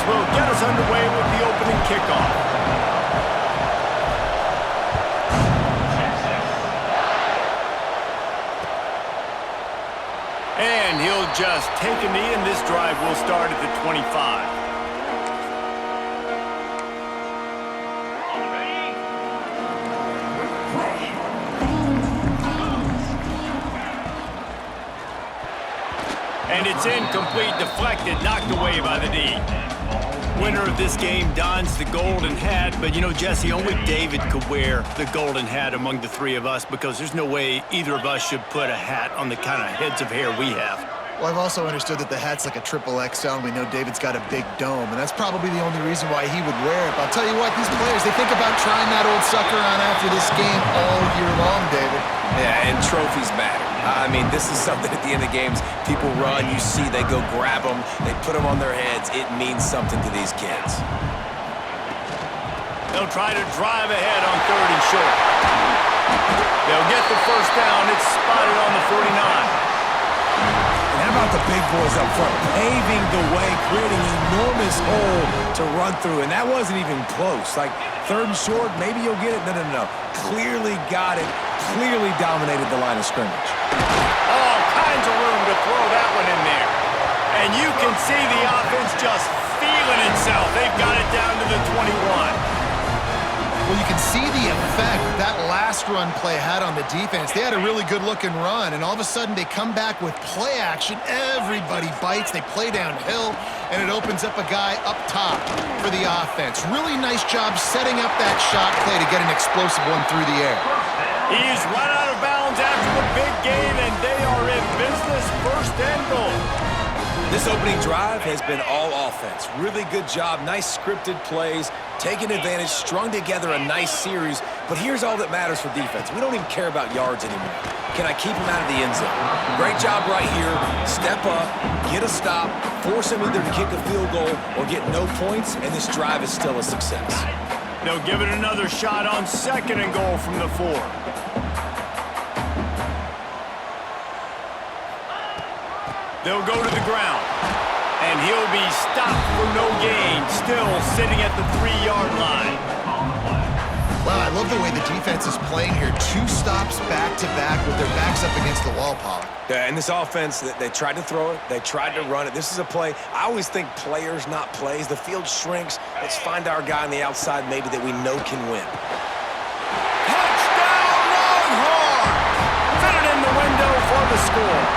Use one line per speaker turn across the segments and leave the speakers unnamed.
will get us underway with the opening kickoff. And he'll just take a knee, and this drive will start at the 25. And it's incomplete, deflected, knocked away by the D. Winner of this game dons the golden hat, but you know, Jesse, only David could wear the golden hat among the three of us because there's no way either of us should put a hat on the kind of heads of hair we have.
Well, I've also understood that the hat's like a triple XL, and we know David's got a big dome, and that's probably the only reason why he would wear it. But I'll tell you what, these players, they think about trying that old sucker on after this game all year long, David.
Yeah, and trophies matter. I mean, this is something at the end of games. People run, you see, they go grab them, they put them on their heads. It means something to these kids.
They'll try to drive ahead on 3rd and short. They'll get the first down. It's spotted on the 49.
And how about the big boys up front, paving the way, creating an enormous hole to run through, and that wasn't even close. Like, 3rd and short, maybe you'll get it. No. Clearly got it, clearly dominated the line of scrimmage.
All kinds of room to throw that one in there. And you can see the offense just feeling itself. They've got it down to the 21.
Well, you can see the effect that last run play had on the defense. They had a really good-looking run, and all of a sudden they come back with play action. Everybody bites. They play downhill, and it opens up a guy up top for the offense. Really nice job setting up that shot play to get an explosive one through the air.
He's run out of bounds after the big gain, and they are in business. 1st and goal.
This opening drive has been all offense. Really good job, nice scripted plays, taking advantage, strung together a nice series. But here's all that matters for defense. We don't even care about yards anymore. Can I keep him out of the end zone? Great job right here. Step up, get a stop, force him either to kick a field goal or get no points, and this drive is still a success.
They'll give it another shot on 2nd and goal from the 4. They'll go to the ground, and he'll be stopped for no gain, still sitting at the 3-yard line.
Wow, I love the way the defense is playing here. 2 stops back-to-back with their backs up against the wall, Pollock.
Yeah, in this offense, they tried to throw it, they tried to run it. This is a play. I always think players, not plays. The field shrinks. Let's find our guy on the outside maybe that we know can win.
Touchdown, Longhorn! Fit it in the window for the score.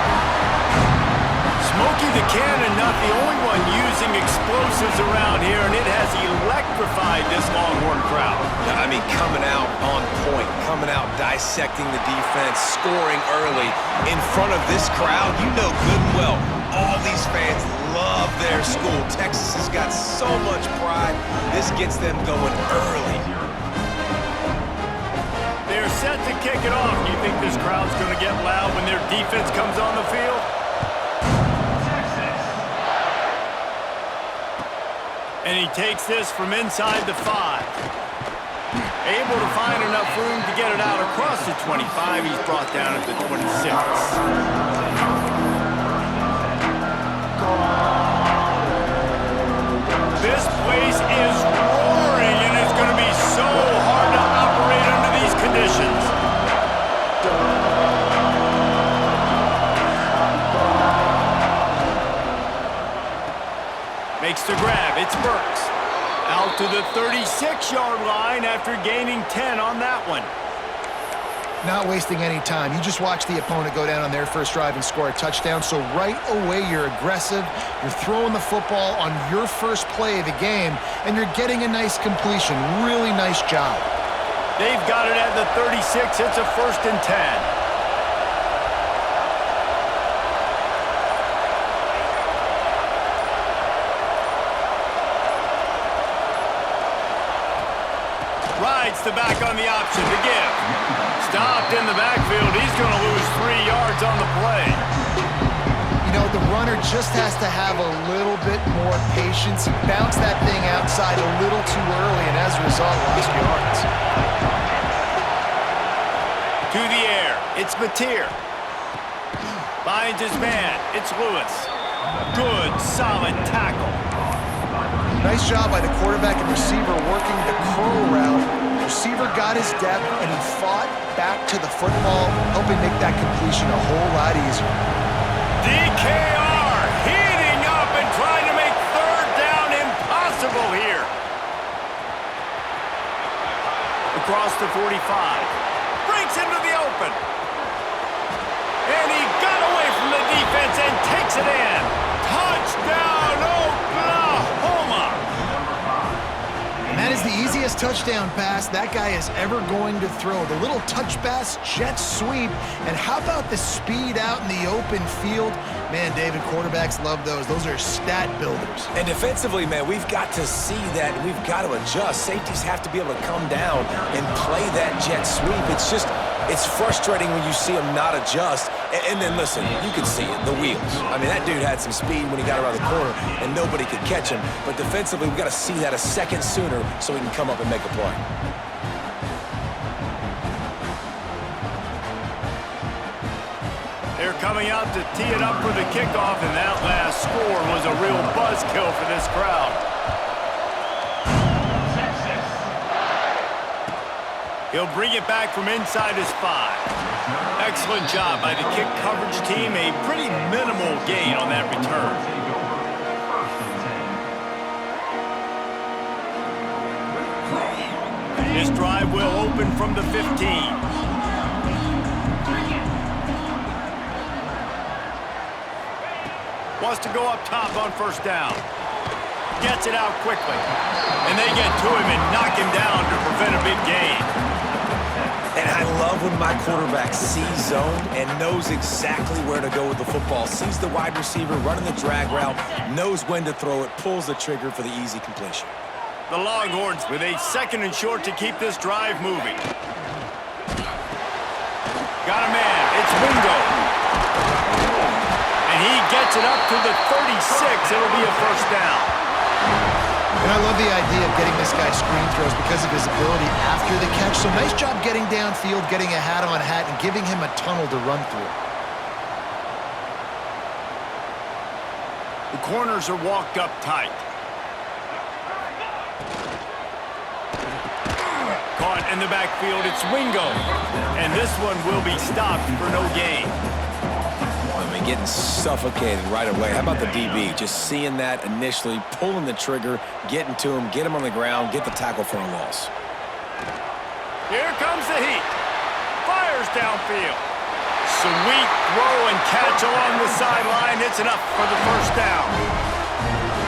Smokey the Cannon, not the only one using explosives around here, and it has electrified this Longhorn crowd.
I mean, coming out on point, coming out dissecting the defense, scoring early in front of this crowd. You know good and well, all these fans love their school. Texas has got so much pride. This gets them going early.
They're set to kick it off. Do you think this crowd's going to get loud when their defense comes on the field? And he takes this from inside the 5. Able to find enough room to get it out across the 25. He's brought down at the 26. This place is roaring, and it's going to be so hard to operate under these conditions. Makes the grab. It's Burks. Out to the 36-yard line after gaining 10 on that one.
Not wasting any time. You just watch the opponent go down on their first drive and score a touchdown. So right away, you're aggressive. You're throwing the football on your first play of the game, and you're getting a nice completion. Really nice job.
They've got it at the 36. It's a 1st and 10. Rides the back on the option to give. Stopped in the backfield. He's going to lose 3 yards on the play.
You know, the runner just has to have a little bit more patience. He bounced that thing outside a little too early, and as a result, lost yards.
To the air. It's Mateer. Finds his man. It's Lewis. Good, solid tackle.
Nice job by the quarterback and receiver working the curl route. Receiver got his depth, and he fought back to the football, helping make that completion a whole lot easier.
DKR heating up and trying to make third down impossible here. Across the 45. Breaks into the open. And he got away from the defense and takes it in. Touchdown, Oklahoma!
And that is the easiest touchdown pass that guy is ever going to throw. The little touch pass, jet sweep, and how about the speed out in the open field? Man, David, quarterbacks love those. Those are stat builders.
And defensively, man, we've got to see that. We've got to adjust. Safeties have to be able to come down and play that jet sweep. It's frustrating when you see him not adjust. And then, listen, you can see it, the wheels. I mean, that dude had some speed when he got around the corner, and nobody could catch him. But defensively, we've got to see that a second sooner so he can come up and make a play.
They're coming out to tee it up for the kickoff, and that last score was a real buzzkill for this crowd. He'll bring it back from inside his 5. Excellent job by the kick coverage team. A pretty minimal gain on that return. This drive will open from the 15. Wants to go up top on first down. Gets it out quickly. And they get to him and knock him down to prevent a big gain.
And I love when my quarterback sees zone and knows exactly where to go with the football. Sees the wide receiver running the drag route, knows when to throw it, pulls the trigger for the easy completion.
The Longhorns with a 2nd and short to keep this drive moving. Got a man. It's Wingo. And he gets it up to the 36. It'll be a first down.
And I love the idea of getting this guy screen throws because of his ability after the catch. So nice job getting downfield, getting a hat-on-hat, and giving him a tunnel to run through.
The corners are walked up tight. Caught in the backfield, it's Wingo. And this one will be stopped for no gain.
Getting suffocated right away. How about the DB? Just seeing that initially, pulling the trigger, getting to him, get him on the ground, get the tackle for a loss.
Here comes the heat. Fires downfield. Sweet throw and catch along the sideline. It's enough for the first down.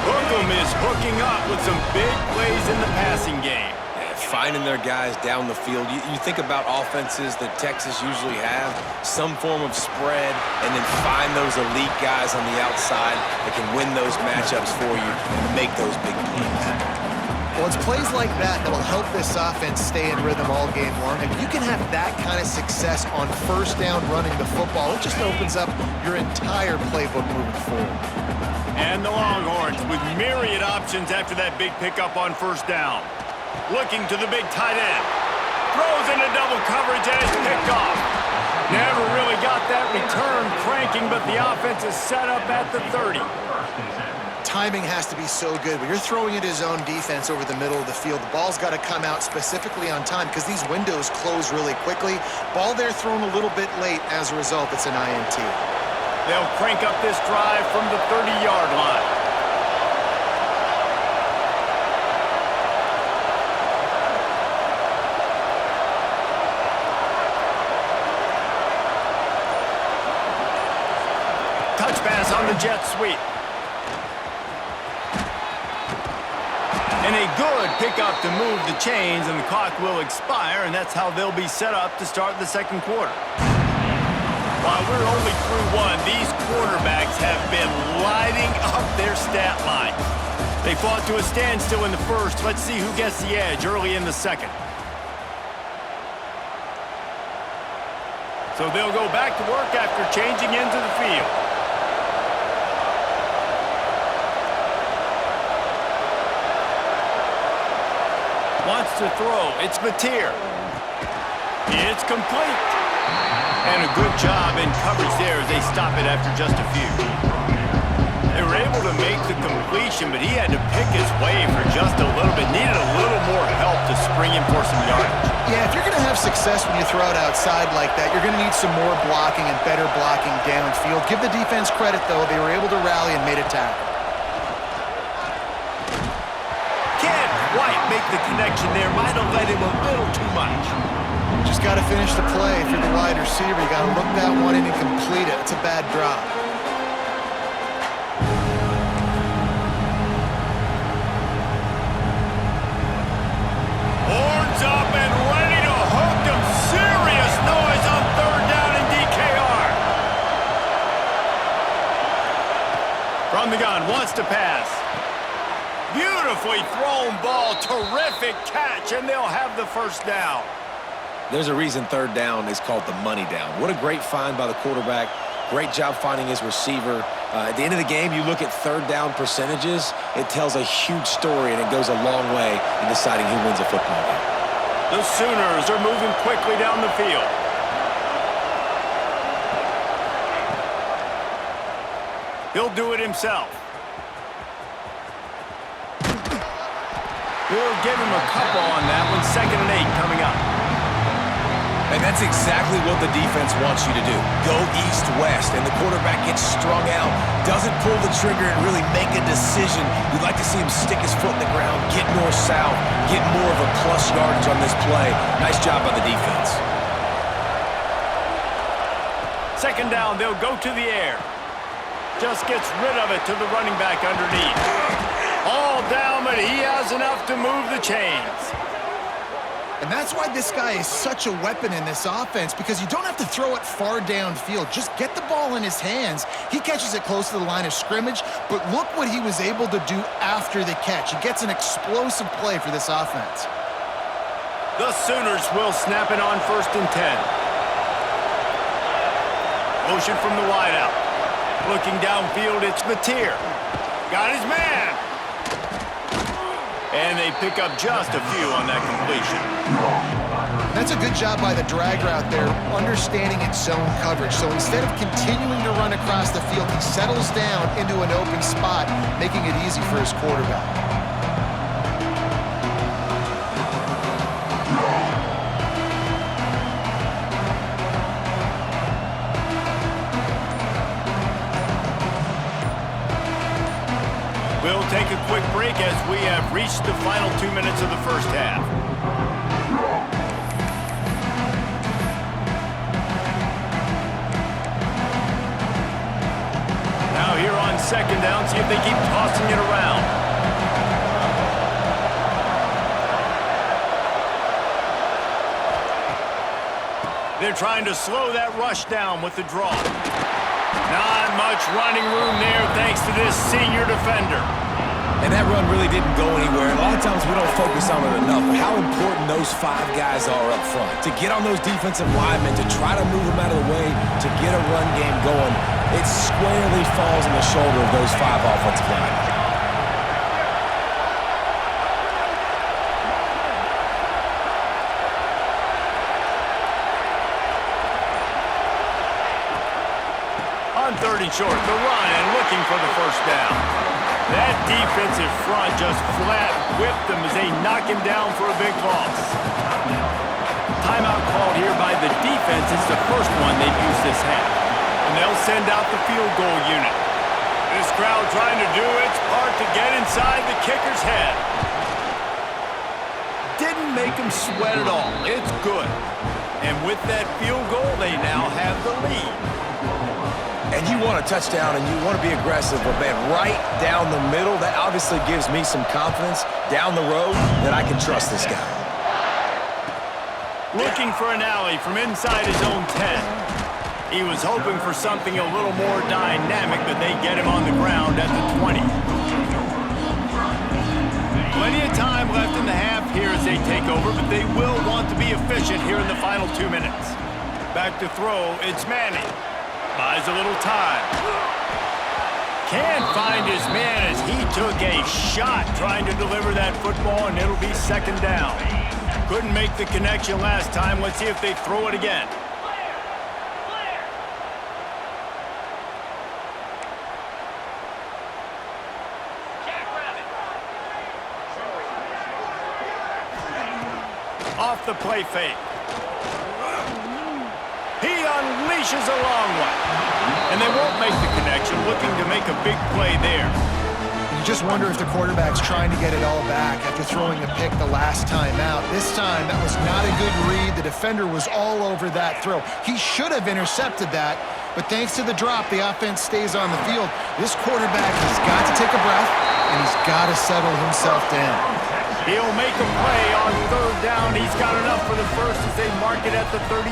Hookem is hooking up with some big plays in the passing game.
Finding their guys down the field. You think about offenses that Texas usually have, some form of spread, and then find those elite guys on the outside that can win those matchups for you and make those big plays.
Well, it's plays like that that will help this offense stay in rhythm all game long. If you can have that kind of success on first down running the football, it just opens up your entire playbook moving forward.
And the Longhorns with myriad options after that big pickup on first down. Looking to the big tight end. Throws into double coverage and it's picked off. Never really got that return cranking, but the offense is set up at the 30.
Timing has to be so good. When you're throwing into his own defense over the middle of the field, the ball's got to come out specifically on time because these windows close really quickly. Ball there thrown a little bit late. As a result, it's an INT.
They'll crank up this drive from the 30-yard line. Touch pass on the jet sweep. And a good pickup to move the chains, and the clock will expire, and that's how they'll be set up to start the second quarter. While we're only through one, these quarterbacks have been lighting up their stat line. They fought to a standstill in the first. Let's see who gets the edge early in the second. So they'll go back to work after changing into the field. Wants to throw. It's Mateer. It's complete. And a good job in coverage there as they stop it after just a few. They were able to make the completion separation, but he had to pick his way for just a little bit. Needed a little more help to spring him for some yardage.
Yeah, if you're going to have success when you throw it outside like that, you're going to need some more blocking and better blocking downfield. Give the defense credit, though. They were able to rally and made a tackle.
Can't quite make the connection there. Might have let him a little too much.
Just got to finish the play. If you're the wide receiver, you got to look that one in and complete it. It's a bad drop.
Horns up and ready to hook them. Serious noise on third down in DKR. From the gun, wants to pass. Beautifully thrown ball. Terrific catch, and they'll have the first down.
There's a reason third down is called the money down. What a great find by the quarterback. Great job finding his receiver. At the end of the game, you look at third down percentages, it tells a huge story, and it goes a long way in deciding who wins a football game.
The Sooners are moving quickly down the field. He'll do it himself. We'll give him a couple on that one. 2nd and 8 coming up.
And that's exactly what the defense wants you to do. Go east-west, and the quarterback gets strung out, doesn't pull the trigger and really make a decision. You'd like to see him stick his foot in the ground, get north-south, get more of a plus yardage on this play. Nice job by the defense.
2nd down, they'll go to the air. Just gets rid of it to the running back underneath. All down, but he has enough to move the chains.
And that's why this guy is such a weapon in this offense, because you don't have to throw it far downfield. Just get the ball in his hands. He catches it close to the line of scrimmage, but look what he was able to do after the catch. He gets an explosive play for this offense.
The Sooners will snap it on 1st and 10. Motion from the wideout. Looking downfield, it's Mateer. Got his man. And they pick up just a few on that completion.
That's a good job by the drag route there, understanding its zone coverage. So instead of continuing to run across the field, he settles down into an open spot, making it easy for his quarterback.
We'll take a quick break as we have reached the final 2 minutes of the first half. Now here on 2nd down, see if they keep tossing it around. They're trying to slow that rush down with the draw. Not much running room there thanks to this senior defender.
And that run really didn't go anywhere. A lot of times we don't focus on it enough, but how important those 5 guys are up front. To get on those defensive linemen, to try to move them out of the way, to get a run game going, it squarely falls on the shoulder of those 5 offensive linemen.
On 3rd and short, the run and looking for the first down. That defensive front just flat whipped them as they knock him down for a big loss. Timeout called here by the defense. It's the first one they've used this half. And they'll send out the field goal unit. This crowd trying to do its part to get inside the kicker's head. Didn't make him sweat at all. It's good. And with that field goal, they now have the lead.
And you want a touchdown and you want to be aggressive, but man, right down the middle, that obviously gives me some confidence down the road that I can trust this guy.
Looking for an alley from inside his own 10. He was hoping for something a little more dynamic, but they get him on the ground at the 20. Plenty of time left in the half here as they take over, but they will want to be efficient here in the final 2 minutes. Back to throw, it's Manning. Buys a little time. Can't find his man as he took a shot trying to deliver that football, and it'll be 2nd down. Couldn't make the connection last time. Let's see if they throw it again. off the play fake. He unleashes a long one. And they won't make the connection, looking to make a big play there.
You just wonder if the quarterback's trying to get it all back after throwing a pick the last time out. This time, that was not a good read. The defender was all over that throw. He should have intercepted that, but thanks to the drop, the offense stays on the field. This quarterback has got to take a breath, and he's got to settle himself down.
He'll make a play on third down. He's got enough for the first as they mark it at the 32.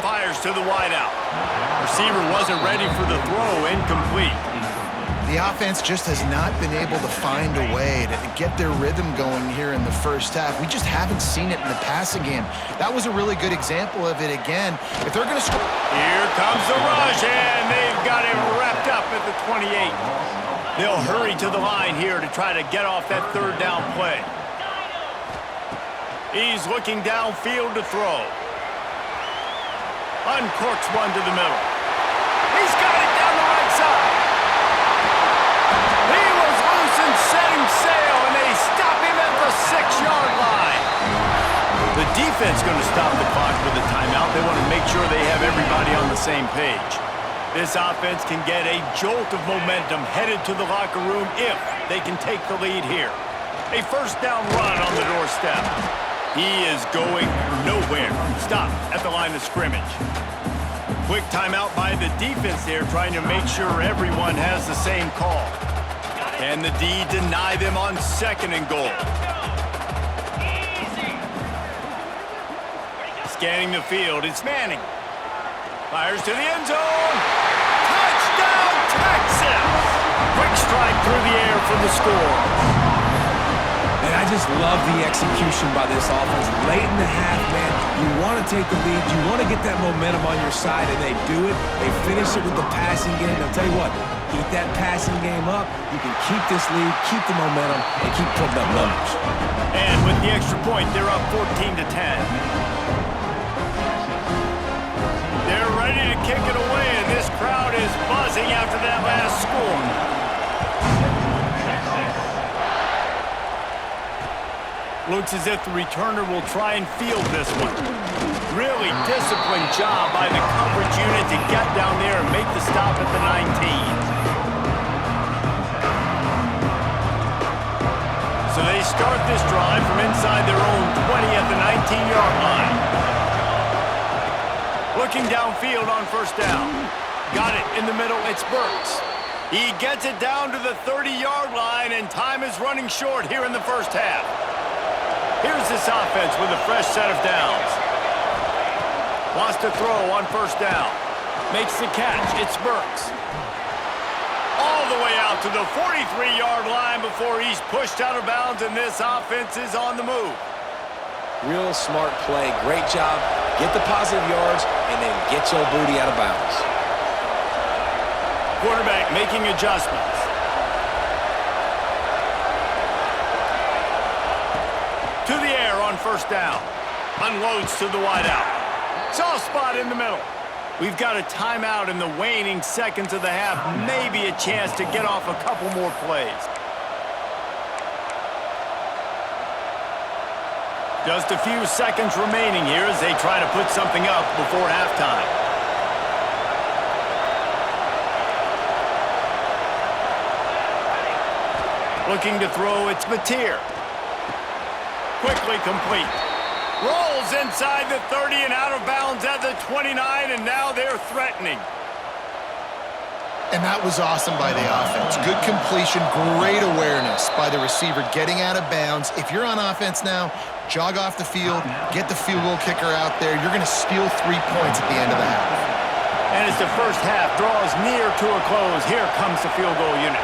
Fires to the wideout. Receiver wasn't ready for the throw, incomplete.
The offense just has not been able to find a way to get their rhythm going here in the first half. We just haven't seen it in the passing game. That was a really good example of it again. If they're going to score...
Here comes the rush, and they've got him wrapped up at the 28. They'll hurry to the line here to try to get off that third down play. He's looking downfield to throw. Uncorks one to the middle. He's got it down the right side. He was loose and setting sail, and they stop him at the 6-yard line. The defense going to stop the clock with a timeout. They want to make sure they have everybody on the same page. This offense can get a jolt of momentum headed to the locker room if they can take the lead here. A first down run on the doorstep. He is going nowhere. Stop at the line of scrimmage. Quick timeout by the defense there, trying to make sure everyone has the same call. Can the D deny them on second and goal? Scanning the field, it's Manning. Fires to the end zone. Touchdown, Texas! Quick strike through the air for the score.
And I just love the execution by this offense. Late in the half, man, you want to take the lead. You want to get that momentum on your side, and they do it. They finish it with the passing game. I'll tell you what, keep that passing game up. You can keep this lead, keep the momentum, and keep putting up numbers.
And with the extra point, they're up 14-10. They're ready to kick it away, and this crowd is buzzing after that last score. Looks as if the returner will try and field this one. Really disciplined job by the coverage unit to get down there and make the stop at the 19. So they start this drive from inside their own 20 at the 19-yard line. Looking downfield on first down. Got it in the middle, it's Burks. He gets it down to the 30-yard line, and time is running short here in the first half. Here's this offense with a fresh set of downs. Wants to throw on first down. Makes the catch. It's Burks. All the way out to the 43-yard line before he's pushed out of bounds, and this offense is on the move.
Real smart play. Great job. Get the positive yards, and then get your booty out of bounds.
Quarterback making adjustments. To the air on first down. Unloads to the wideout. Soft spot in the middle. We've got a timeout in the waning seconds of the half. Maybe a chance to get off a couple more plays. Just a few seconds remaining here as they try to put something up before halftime. Looking to throw, it's Mateer. Quickly complete. Rolls inside the 30 and out of bounds at the 29, and now they're threatening.
And that was awesome by the offense. Good completion, great awareness by the receiver getting out of bounds. If you're on offense now, jog off the field, get the field goal kicker out there. You're going to steal 3 points at the end of the half.
And as the first half draws near to a close, here comes the field goal unit.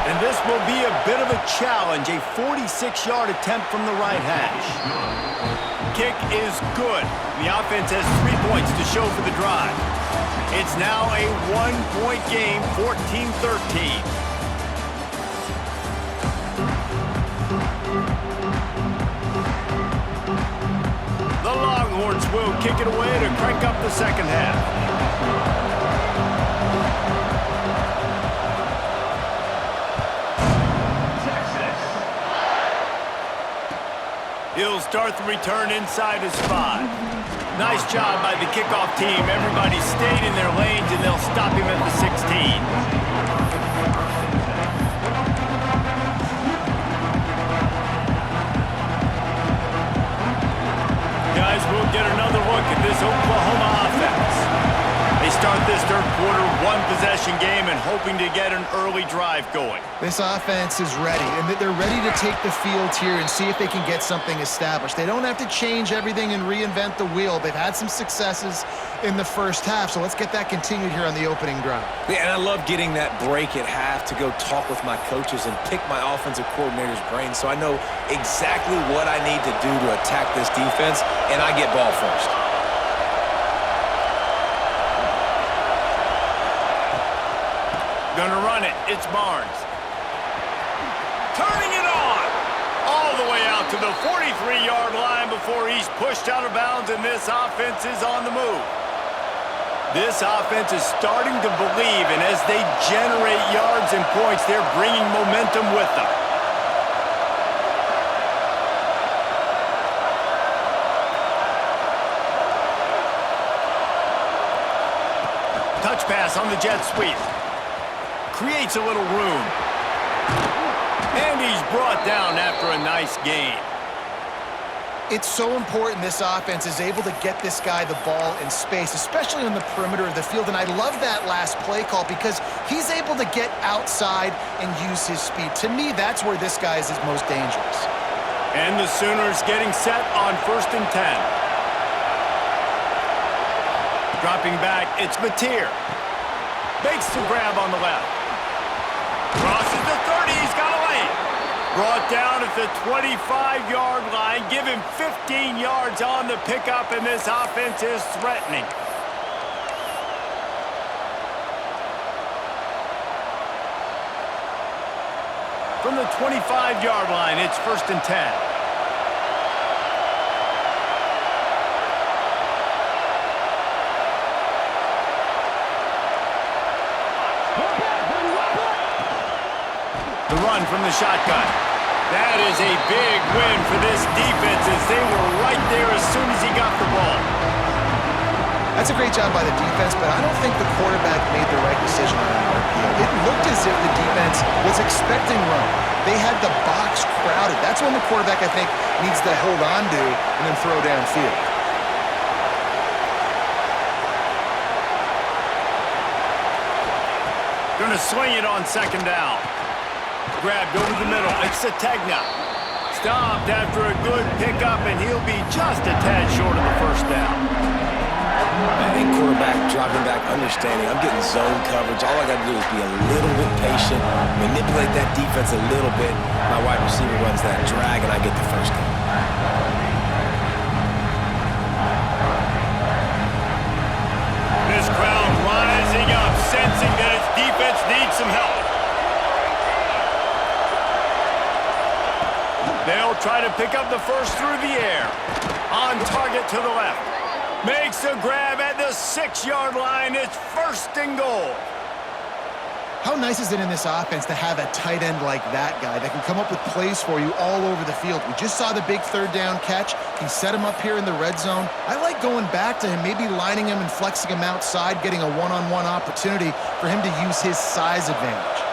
And this will be a bit of a challenge, a 46-yard attempt from the right hash. Kick is good. The offense has 3 points to show for the drive. It's now a 1-point game, 14-13. The Longhorns will kick it away to crank up the second half. He'll start the return inside his 5. Nice job by the kickoff team. Everybody stayed in their lanes, and they'll stop him at the 16. Guys, we'll get another look at this Oklahoma offense. They start this third quarter one-possession game and hoping to get an early drive going.
This offense is ready, and they're ready to take the field here and see if they can get something established. They don't have to change everything and reinvent the wheel. They've had some successes in the first half, so let's get that continued here on the opening drive.
Yeah, and I love getting that break at half to go talk with my coaches and pick my offensive coordinator's brain so I know exactly what I need to do to attack this defense, and I get ball first.
Gonna run it. It's Barnes. Turning it on. All the way out to the 43-yard line before he's pushed out of bounds, and this offense is on the move. This offense is starting to believe, and as they generate yards and points, they're bringing momentum with them. Touch pass on the jet sweep. Creates a little room. And he's brought down after a nice gain.
It's so important this offense is able to get this guy the ball in space, especially on the perimeter of the field. And I love that last play call because he's able to get outside and use his speed. To me, that's where this guy is his most dangerous.
And the Sooners getting set on 1st and 10. Dropping back, it's Mateer. Makes the grab on the left. Crosses the 30, he's got a lane. Brought down at the 25-yard line. Give him 15 yards on the pickup, and this offense is threatening. From the 25-yard line, it's 1st and 10. The run from the shotgun. That is a big win for this defense as they were right there as soon as he got the ball.
That's a great job by the defense, but I don't think the quarterback made the right decision on that RPO. It looked as if the defense was expecting run. They had the box crowded. That's when the quarterback, I think, needs to hold on to and then throw downfield.
Going to swing it on 2nd down. Grabbed over the middle. It's Sategna. Stopped after a good pickup, and he'll be just a tad short of the 1st down.
Hey, quarterback dropping back, understanding. I'm getting zone coverage. All I got to do is be a little bit patient, manipulate that defense a little bit. My wide receiver runs that drag, and I get the 1st down.
This crowd rising up, sensing that its defense needs some help. They'll try to pick up the first through the air. On target to the left. Makes a grab at the 6-yard line. It's 1st and goal.
How nice is it in this offense to have a tight end like that guy that can come up with plays for you all over the field? We just saw the big 3rd down catch. He set him up here in the red zone. I like going back to him, maybe lining him and flexing him outside, getting a one-on-one opportunity for him to use his size advantage.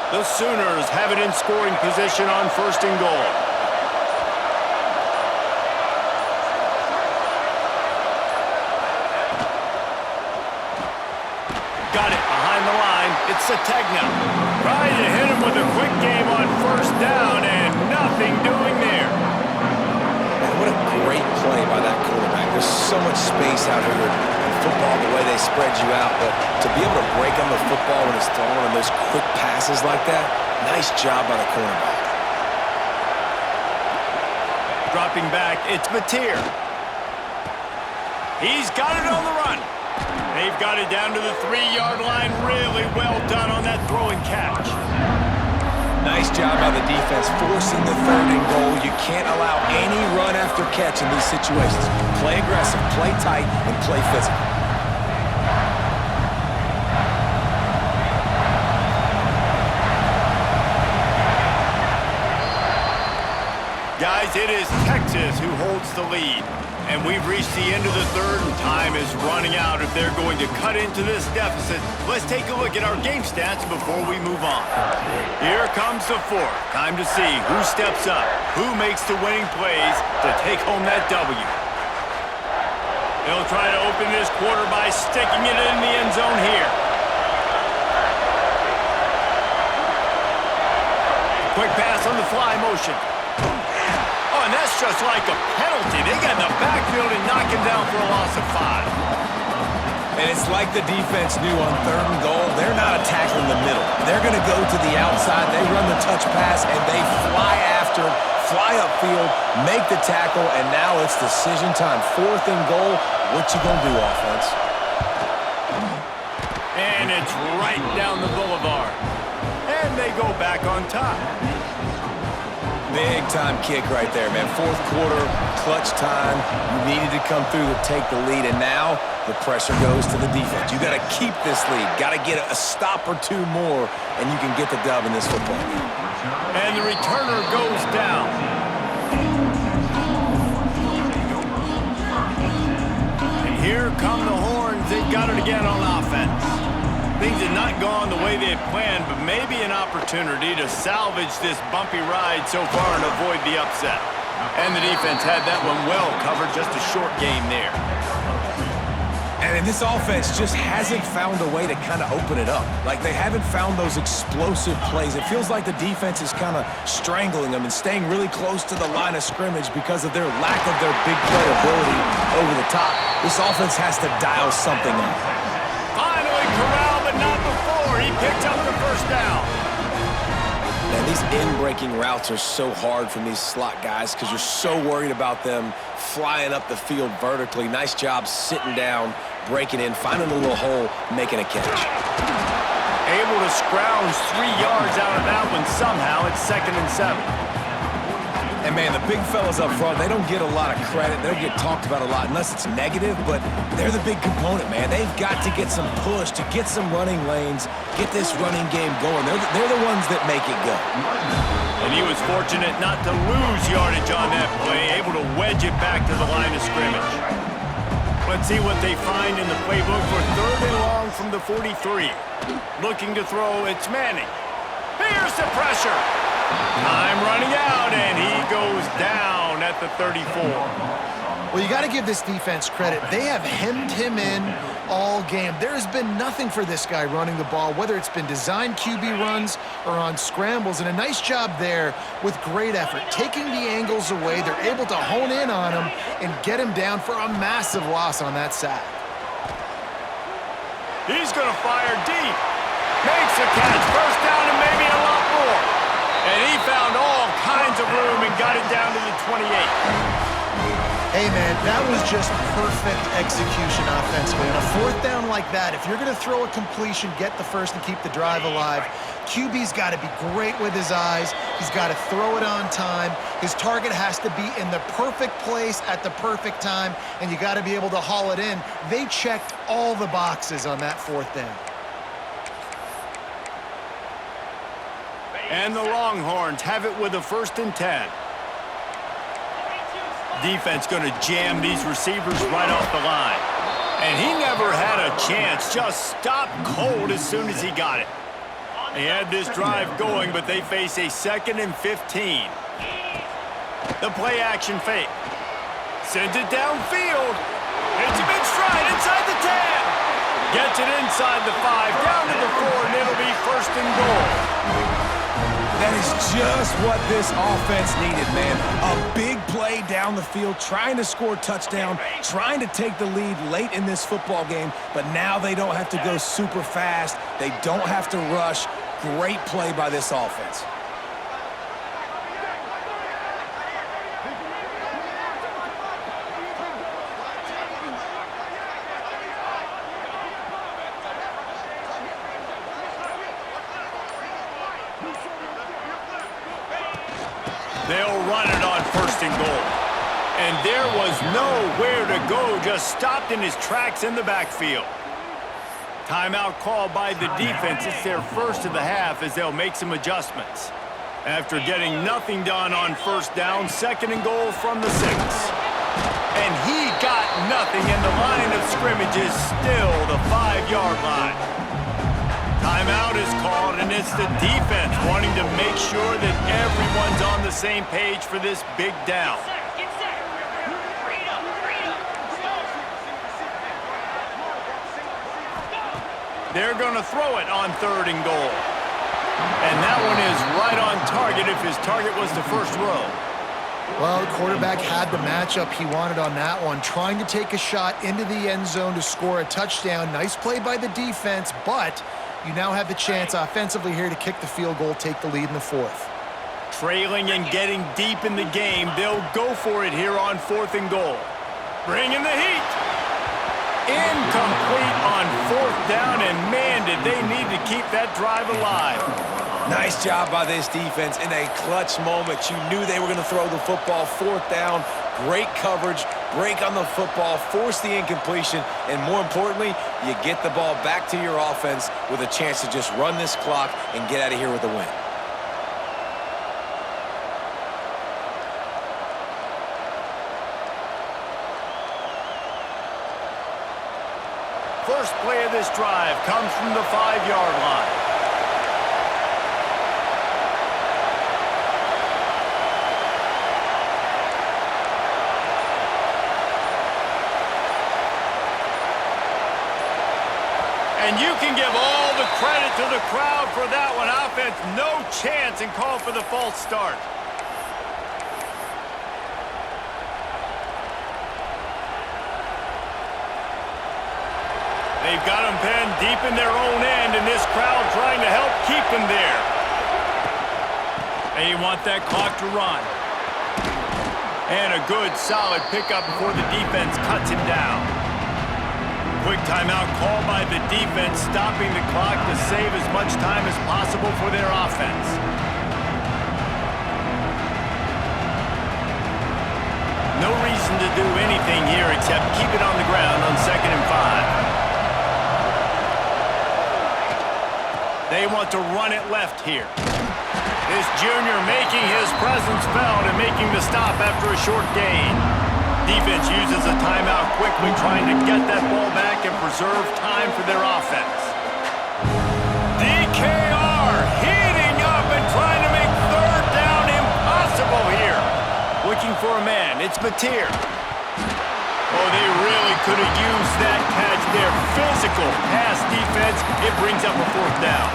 The Sooners have it in scoring position on 1st and goal. Got it behind the line. It's Sategna. Trying to hit him with a quick game on 1st down, and nothing doing there.
Man, what a great play by that quarterback. There's so much space out here in football, the way they spread you out, but to be able to break on the football when it's thrown on those quick passes like that, nice job by the cornerback.
Dropping back, it's Mateer. He's got it on the run. They've got it down to the 3-yard line. Really well done on that throw and catch.
Nice job by the defense forcing the 3rd and goal. You can't allow any run after catch in these situations. Play aggressive, play tight, and play physical.
Guys, it is Texas who holds the lead. And we've reached the end of the third, and time is running out if they're going to cut into this deficit. Let's take a look at our game stats before we move on. Here comes the fourth. Time to see who steps up, who makes the winning plays to take home that W. They'll try to open this quarter by sticking it in the end zone here. Quick pass on the fly motion. Oh, and that's just like a penalty. They got in the backfield and knock him down for a loss of 5.
And it's like the defense knew on 3rd and goal. They're not attacking the middle. They're going to go to the outside. They run the touch pass, and they fly after him, fly upfield, make the tackle, and now it's decision time. 4th and goal. What you going to do, offense?
And it's right down the boulevard. And they go back on top.
Big-time kick right there, man. 4th quarter, clutch time. You needed to come through to take the lead, and now the pressure goes to the defense. You got to keep this lead. Got to get a stop or two more, and you can get the dub in this football game.
And the returner goes down. And here come the horns. They've got it again on offense. Things had not gone the way they had planned, but maybe an opportunity to salvage this bumpy ride so far and avoid the upset. And the defense had that one well covered, just a short game there.
And this offense just hasn't found a way to kind of open it up. Like, they haven't found those explosive plays. It feels like the defense is kind of strangling them and staying really close to the line of scrimmage because of their lack of their big play ability over the top. This offense has to dial something up.
Finally corralled, but not before. He picked up the first down.
Man, these in-breaking routes are so hard from these slot guys because you're so worried about them flying up the field vertically. Nice job sitting down, breaking in, finding a little hole, making a catch.
Able to scrounge 3 yards out of that one somehow. It's 2nd and 7.
And, man, the big fellas up front, they don't get a lot of credit. They don't get talked about a lot unless it's negative, but they're the big component, man. They've got to get some push, to get some running lanes, get this running game going. They're the ones that make it go.
And he was fortunate not to lose yardage on that play, able to wedge it back to the line of scrimmage. Let's see what they find in the playbook for 3rd and long from the 43. Looking to throw, it's Manning. Here's the pressure. Time running out, and he goes down at the 34.
Well, you got to give this defense credit. They have hemmed him in all game. There has been nothing for this guy running the ball, whether it's been designed QB runs or on scrambles, and a nice job there with great effort. Taking the angles away, they're able to hone in on him and get him down for a massive loss on that sack.
He's going to fire deep. Makes a catch. First down and maybe a lot more. And he found all kinds of room and got it down to the 28.
Hey, man, that was just perfect execution offensively. On a 4th down like that, if you're going to throw a completion, get the first and keep the drive alive, QB's got to be great with his eyes. He's got to throw it on time. His target has to be in the perfect place at the perfect time, and you got to be able to haul it in. They checked all the boxes on that 4th down.
And the Longhorns have it with a 1st and 10. Defense going to jam these receivers right off the line. And he never had a chance, just stopped cold as soon as he got it. He had this drive going, but they face a 2nd and 15. The play action fake. Sends it downfield. Hits him in stride inside the 10. Gets it inside the 5, down to the 4, and it'll be 1st and goal.
That is just what this offense needed, man. A big play down the field, trying to score a touchdown, trying to take the lead late in this football game, but now they don't have to go super fast. They don't have to rush. Great play by this offense.
They'll run it on 1st and goal. And there was nowhere to go, just stopped in his tracks in the backfield. Timeout called by the defense. It's their first of the half as they'll make some adjustments. After getting nothing done on 1st down, 2nd and goal from the 6. And he got nothing, and the line of scrimmage is still the 5-yard line. Timeout is called, and it's the defense wanting to make sure that everyone's on the same page for this big down. They're going to throw it on 3rd and goal. And that one is right on target if his target was the first row.
Well, the quarterback had the matchup he wanted on that one, trying to take a shot into the end zone to score a touchdown. Nice play by the defense, but you now have the chance offensively here to kick the field goal, take the lead in the 4th.
Trailing and getting deep in the game, they'll go for it here on 4th and goal. Bringing the heat. Incomplete on 4th down, and man, did they need to keep that drive alive.
Nice job by this defense in a clutch moment. You knew they were going to throw the football. 4th down, great coverage, break on the football, force the incompletion, and more importantly, you get the ball back to your offense with a chance to just run this clock and get out of here with a win.
First play of this drive comes from the 5-yard line. And you can give all the credit to the crowd for that one. Offense, no chance, and call for the false start. They've got them pinned deep in their own end, and this crowd trying to help keep them there. They want that clock to run. And a good, solid pickup before the defense cuts him down. Quick timeout call by the defense, stopping the clock to save as much time as possible for their offense. No reason to do anything here except keep it on the ground on 2nd and 5. They want to run it left here. This junior making his presence felt and making the stop after a short gain. Defense uses a timeout quickly, trying to get that ball back and preserve time for their offense. DKR heating up and trying to make 3rd down impossible here. Looking for a man. It's Mateer. Oh, they really could have used that catch there. Physical pass defense. It brings up a 4th down.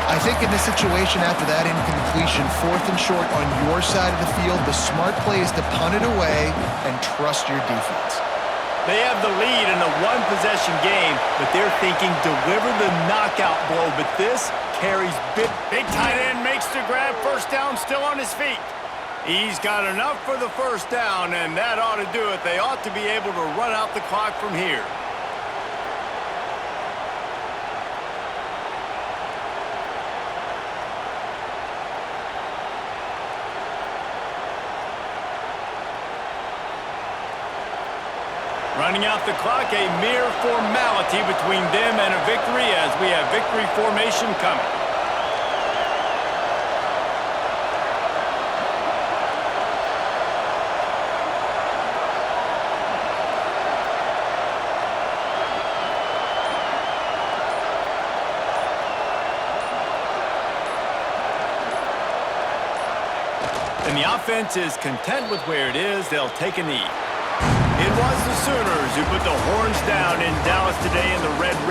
I think in this situation after that incompletion, 4th and short on your side of the field, the smart play is to punt it away and trust your defense.
They have the lead in a one-possession game, but they're thinking deliver the knockout blow. But this carries big tight end makes the grab. 1st down, still on his feet. He's got enough for the 1st down, and that ought to do it. They ought to be able to run out the clock from here. Running out the clock, a mere formality between them and a victory as we have victory formation coming. And the offense is content with where it is. They'll take a knee. It was the Sooners who put the horns down in Dallas today in the Red River